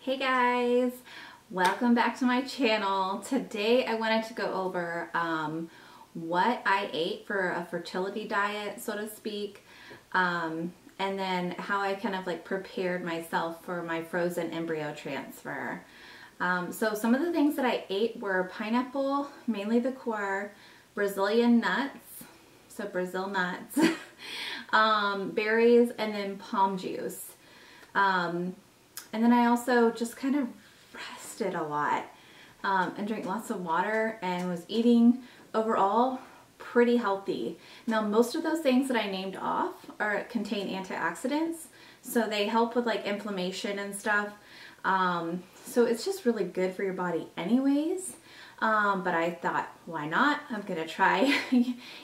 Hey guys, welcome back to my channel. Today I wanted to go over what I ate for a fertility diet, so to speak, and then how I kind of like prepared myself for my frozen embryo transfer. So some of the things that I ate were pineapple, mainly the core, Brazilian nuts, so Brazil nuts, berries, and then palm juice. And then I also just kind of rested a lot and drank lots of water and was eating overall pretty healthy. Now most of those things that I named off contain antioxidants, so they help with like inflammation and stuff. So it's just really good for your body anyways. But I thought, why not? I'm gonna try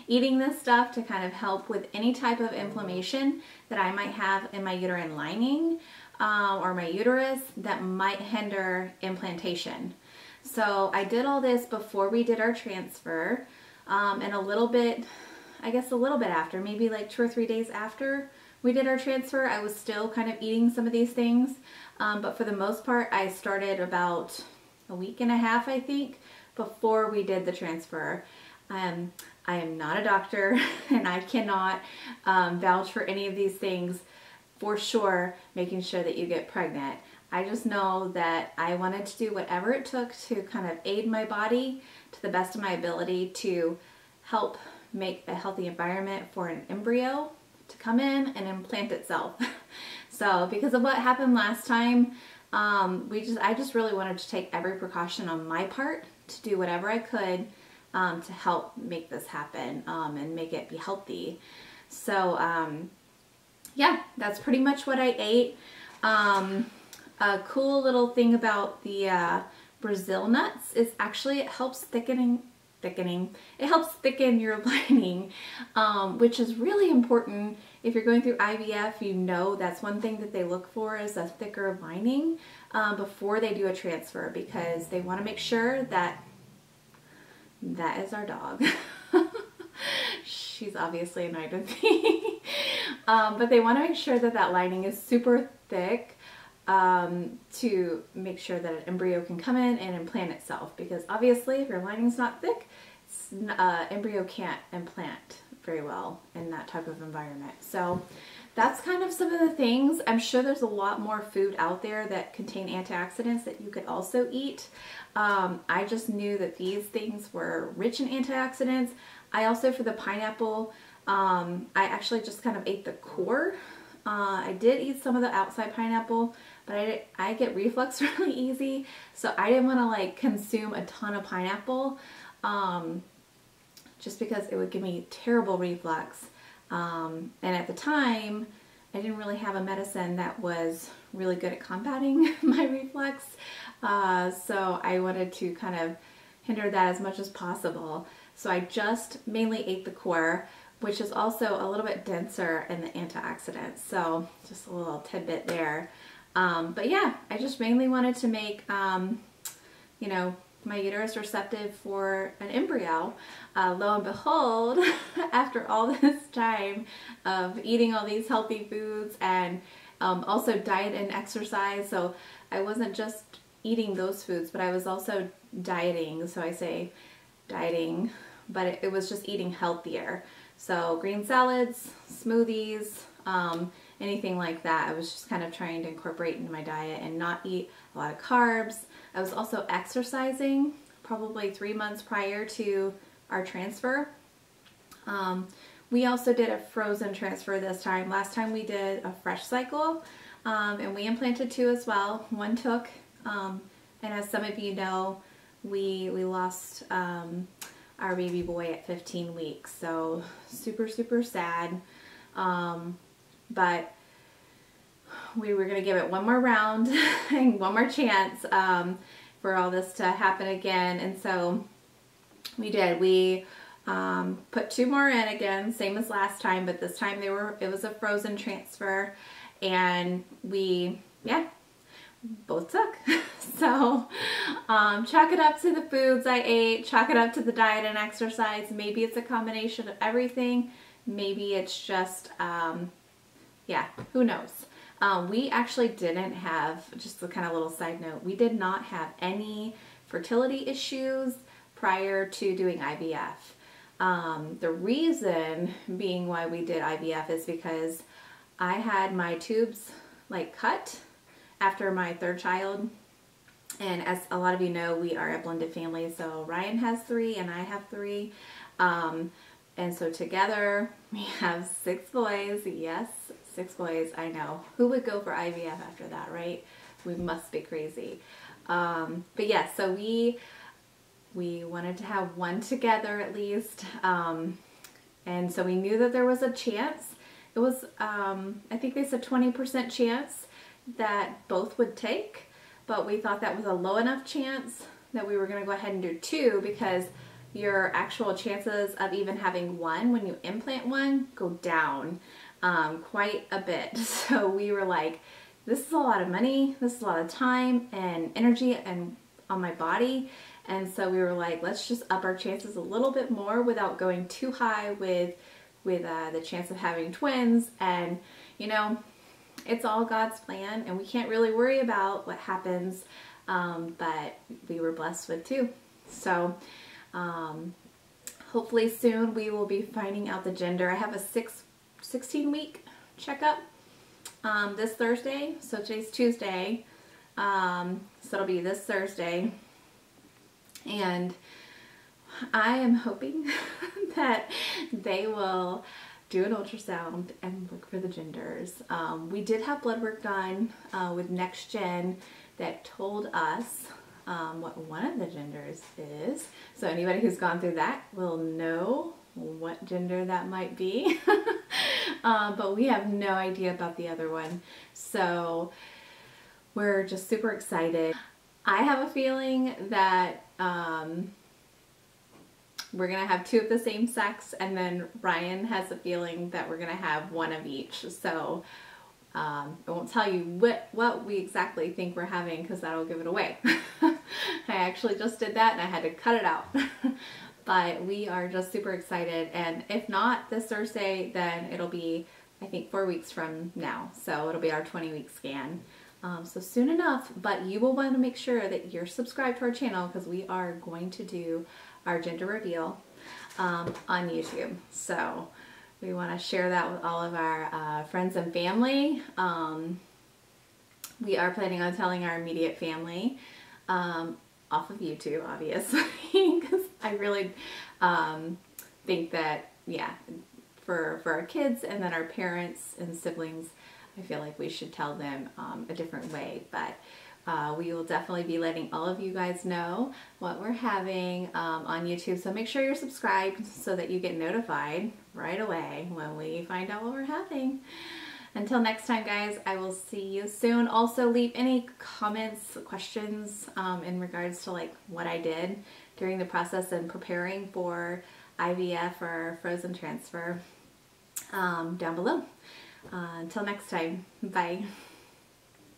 eating this stuff to kind of help with any type of inflammation that I might have in my uterine lining or my uterus that might hinder implantation. So I did all this before we did our transfer, and a little bit, I guess a little bit after, maybe like 2 or 3 days after we did our transfer, I was still kind of eating some of these things. But for the most part, I started about a week and a half, I think, before we did the transfer. I am not a doctor and I cannot vouch for any of these things for sure, making sure that you get pregnant. I just know that I wanted to do whatever it took to kind of aid my body to the best of my ability to help make a healthy environment for an embryo to come in and implant itself. So because of what happened last time, I just really wanted to take every precaution on my part to do whatever I could to help make this happen and make it be healthy. So yeah, that's pretty much what I ate. A cool little thing about the Brazil nuts is actually it helps thicken your lining, which is really important. If you're going through IVF, you know that's one thing that they look for is a thicker lining before they do a transfer, because they want to make sure that is our dog. She's obviously annoyed with me. But they want to make sure that that lining is super thick to make sure that an embryo can come in and implant itself, because obviously if your lining's not thick, embryo can't implant very well in that type of environment. So that's kind of some of the things. I'm sure there's a lot more food out there that contain antioxidants that you could also eat. I just knew that these things were rich in antioxidants. I also, for the pineapple, I actually just kind of ate the core. I did eat some of the outside pineapple, but I get reflux really easy, so I didn't want to like consume a ton of pineapple just because it would give me terrible reflux. And at the time, I didn't really have a medicine that was really good at combating my reflux, so I wanted to kind of hinder that as much as possible. So I just mainly ate the core, which is also a little bit denser in the antioxidants. So just a little tidbit there. But yeah, I just mainly wanted to make, you know, my uterus receptive for an embryo. Lo and behold, after all this time of eating all these healthy foods and also diet and exercise, so I wasn't just eating those foods, but I was also dieting. So I say dieting, but it was just eating healthier. So green salads, smoothies, anything like that. I was just kind of trying to incorporate into my diet and not eat a lot of carbs. I was also exercising probably 3 months prior to our transfer. We also did a frozen transfer this time. Last time we did a fresh cycle, and we implanted 2 as well. 1 took, and as some of you know, we lost our baby boy at 15 weeks, so super, super sad. But we were going to give it one more round and one more chance for all this to happen again, and so we did. We put 2 more in again, same as last time, but this time it was a frozen transfer, and we, yeah, both took. So chalk it up to the foods I ate, chalk it up to the diet and exercise. Maybe it's a combination of everything. Maybe it's just, yeah, who knows. We actually didn't have, just a kind of little side note, we did not have any fertility issues prior to doing IVF. The reason being why we did IVF is because I had my tubes like cut after my third child. And as a lot of you know, we are a blended family. So Ryan has 3 and I have 3. And so together we have 6 boys. Yes, 6 boys. I know. Who would go for IVF after that, right? We must be crazy. But yeah, so we wanted to have one together at least. And so we knew that there was a chance. It was, I think they said 20% chance that both would take. But we thought that was a low enough chance that we were going to go ahead and do 2, because your actual chances of even having one when you implant one go down quite a bit. So we were like, this is a lot of money, this is a lot of time and energy and on my body. And so we were like, let's just up our chances a little bit more without going too high with the chance of having twins. And you know, it's all God's plan and we can't really worry about what happens, but we were blessed with 2. So hopefully soon we will be finding out the gender. I have a 16-week checkup this Thursday. So today's Tuesday. So it'll be this Thursday. And I am hoping that they will do an ultrasound and look for the genders. We did have blood work done with NextGen that told us what one of the genders is. So anybody who's gone through that will know what gender that might be. But we have no idea about the other one. So we're just super excited. I have a feeling that we're going to have 2 of the same sex, and then Ryan has a feeling that we're going to have 1 of each. So I won't tell you what we exactly think we're having because that'll give it away. I actually just did that and I had to cut it out. But we are just super excited, and if not this Thursday, then it'll be, I think, 4 weeks from now. So it'll be our 20-week scan. So soon enough, but you will want to make sure that you're subscribed to our channel because we are going to do our gender reveal on YouTube. So we want to share that with all of our friends and family. We are planning on telling our immediate family off of YouTube, obviously, because I really think that, yeah, for our kids and then our parents and siblings, I feel like we should tell them a different way. But we will definitely be letting all of you guys know what we're having on YouTube. So make sure you're subscribed so that you get notified right away when we find out what we're having. Until next time, guys, I will see you soon. Also, leave any comments, questions in regards to like what I did during the process and preparing for IVF or frozen transfer down below. Until next time, bye.